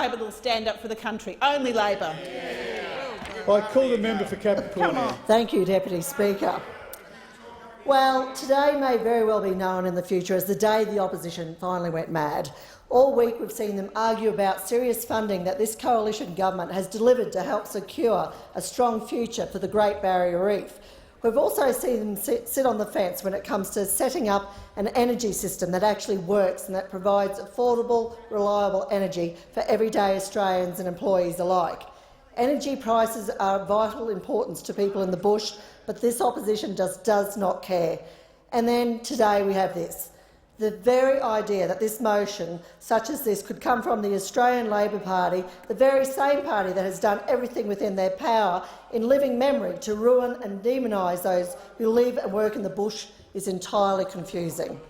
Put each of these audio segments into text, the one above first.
Labor will stand up for the country. Only Labor. I call the member for Capricorn. Thank you, Deputy Speaker. Well, today may very well be known in the future as the day the opposition finally went mad. All week we've seen them argue about serious funding that this coalition government has delivered to help secure a strong future for the Great Barrier Reef. We've also seen them sit on the fence when it comes to setting up an energy system that actually works and that provides affordable, reliable energy for everyday Australians and employees alike. Energy prices are of vital importance to people in the bush, but this opposition does not care. And then today we have this. The very idea that this motion, such as this, could come from the Australian Labor Party, the very same party that has done everything within their power in living memory to ruin and demonise those who live and work in the bush, is entirely confusing.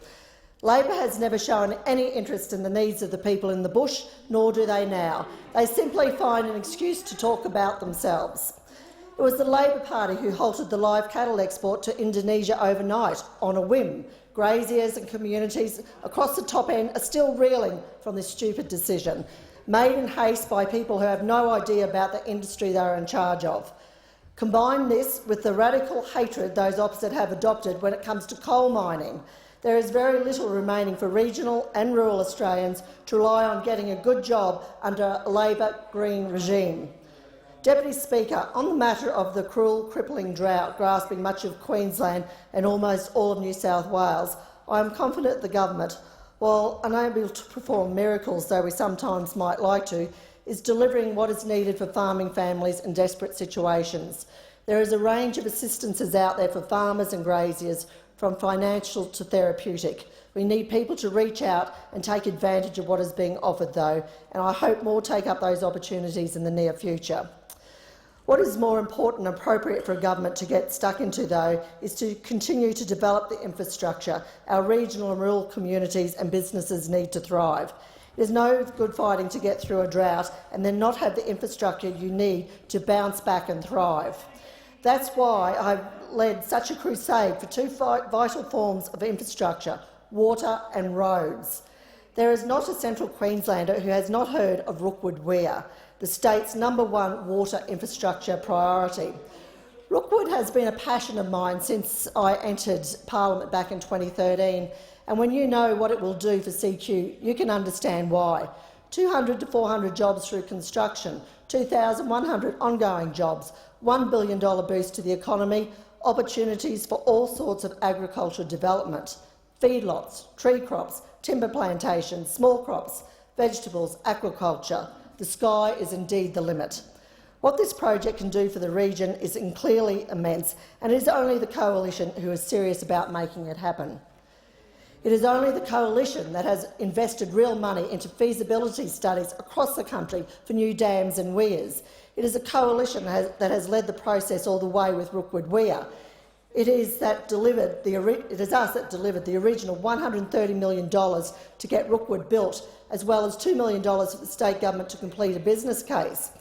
Labor has never shown any interest in the needs of the people in the bush, nor do they now. They simply find an excuse to talk about themselves. It was the Labor Party who halted the live cattle export to Indonesia overnight on a whim. Graziers and communities across the top end are still reeling from this stupid decision, made in haste by people who have no idea about the industry they are in charge of. Combine this with the radical hatred those opposite have adopted when it comes to coal mining. There is very little remaining for regional and rural Australians to rely on getting a good job under a Labor Green regime. Deputy Speaker, on the matter of the cruel, crippling drought grasping much of Queensland and almost all of New South Wales, I am confident the government, while unable to perform miracles, though we sometimes might like to, is delivering what is needed for farming families in desperate situations. There is a range of assistances out there for farmers and graziers, from financial to therapeutic. We need people to reach out and take advantage of what is being offered, though, and I hope more take up those opportunities in the near future. What is more important and appropriate for a government to get stuck into, though, is to continue to develop the infrastructure our regional and rural communities and businesses need to thrive. It is no good fighting to get through a drought and then not have the infrastructure you need to bounce back and thrive. That's why I've led such a crusade for two vital forms of infrastructure, water and roads. There is not a Central Queenslander who has not heard of Rookwood Weir, the state's #1 water infrastructure priority. Rookwood has been a passion of mine since I entered Parliament back in 2013, and when you know what it will do for CQ, you can understand why. 200 to 400 jobs through construction, 2,100 ongoing jobs, $1 billion boost to the economy, opportunities for all sorts of agricultural development, feedlots, tree crops, timber plantations, small crops, vegetables, aquaculture. The sky is indeed the limit. What this project can do for the region is clearly immense, and it is only the coalition who is serious about making it happen. It is only the coalition that has invested real money into feasibility studies across the country for new dams and weirs. It is a coalition that has led the process all the way with Rookwood Weir. It is us that delivered the original $130 million to get Rookwood built, as well as $2 million for the state government to complete a business case.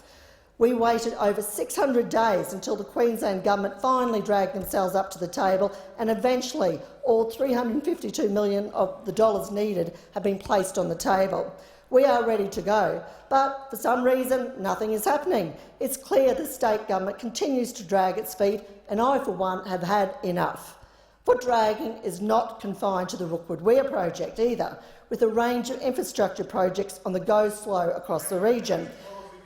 We waited over 600 days until the Queensland government finally dragged themselves up to the table, and eventually all $352 million of the dollars needed have been placed on the table. We are ready to go, but for some reason nothing is happening. It's clear the state government continues to drag its feet, and I, for one, have had enough. Foot dragging is not confined to the Rookwood Weir project either, with a range of infrastructure projects on the go slow across the region.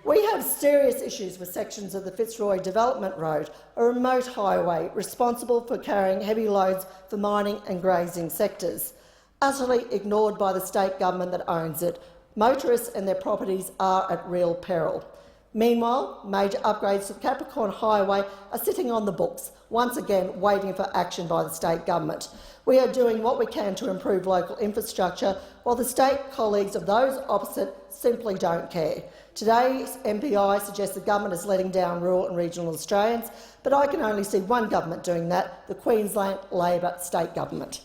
We have serious issues with sections of the Fitzroy Development Road, a remote highway responsible for carrying heavy loads for mining and grazing sectors. Utterly ignored by the state government that owns it, motorists and their properties are at real peril. Meanwhile, major upgrades to the Capricorn Highway are sitting on the books, once again waiting for action by the state government. We are doing what we can to improve local infrastructure, while the state colleagues of those opposite simply don't care. Today's MPI suggests the government is letting down rural and regional Australians, but I can only see one government doing that, the Queensland Labor state government.